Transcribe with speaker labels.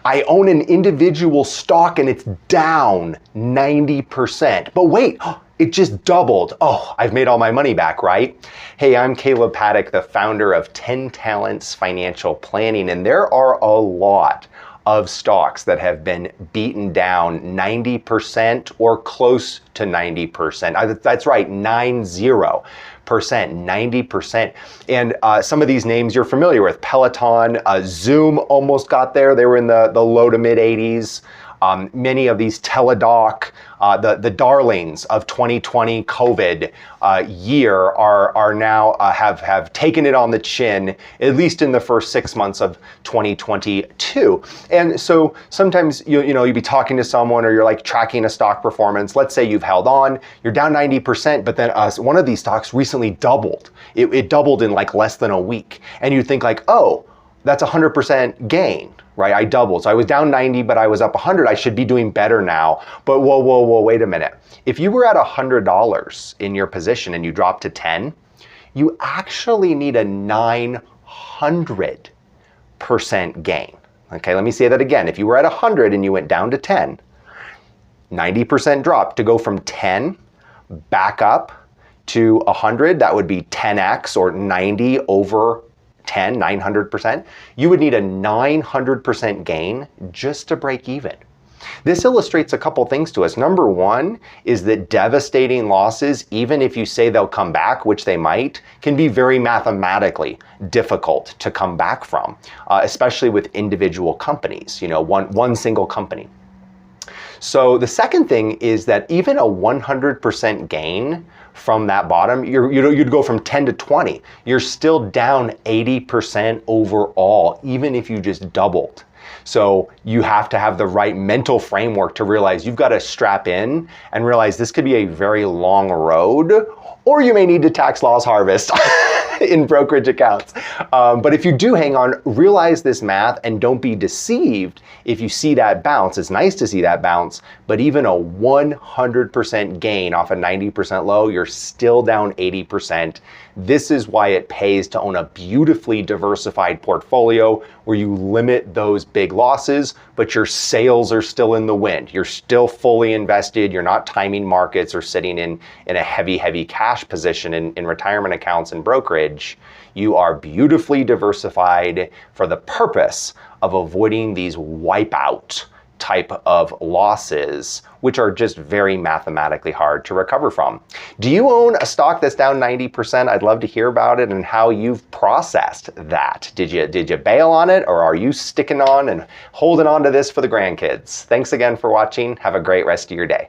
Speaker 1: I own an individual stock and it's down 90%. But wait, it just doubled. Oh, I've made all my money back, right? Hey, I'm Kaleb Paddock, the founder of 10 Talents Financial Planning, and there are a lot of stocks that have been beaten down 90% or close to 90%. That's right, 90%, 90%. And some of these names you're familiar with. Peloton, Zoom almost got there. They were in the low to mid 80s. Many of these Teladoc, the darlings of 2020 COVID year are now have taken it on the chin, at least in the first 6 months of 2022. And so sometimes you'd be talking to someone or you're like tracking a stock performance. Let's say you've held on, you're down 90%, but then one of these stocks recently doubled. It doubled in like less than a week. And you think like, oh, that's 100% gain. Right, I doubled. So I was down 90, but I was up 100. I should be doing better now. But whoa, wait a minute. If you were at $100 in your position and you dropped to 10, you actually need a 900% gain. Okay, let me say that again. If you were at 100 and you went down to 10, 90% drop to go from 10 back up to 100, that would be 10x or 90 over 10, 900%, you would need a 900% gain just to break even. This illustrates a couple things to us. Number one is that devastating losses, even if you say they'll come back, which they might, can be very mathematically difficult to come back from, especially with individual companies, one single company. So the second thing is that even a 100% gain from that bottom, you'd go from 10 to 20. You're still down 80% overall, even if you just doubled. So you have to have the right mental framework to realize you've got to strap in and realize this could be a very long road, or you may need to tax loss harvest in brokerage accounts. But if you do hang on, realize this math and don't be deceived if you see that bounce. It's nice to see that bounce, but even a 100% gain off a 90% low, you're still down 80%. This is why it pays to own a beautifully diversified portfolio where you limit those big losses, but your sails are still in the wind. You're still fully invested. You're not timing markets or sitting in a heavy cash position in retirement accounts and brokerage. You are beautifully diversified for the purpose of avoiding these wipeout type of losses, which are just very mathematically hard to recover from. Do you own a stock that's down 90%? I'd love to hear about it and how you've processed that. Did you bail on it, or are you sticking on and holding on to this for the grandkids? Thanks again for watching. Have a great rest of your day.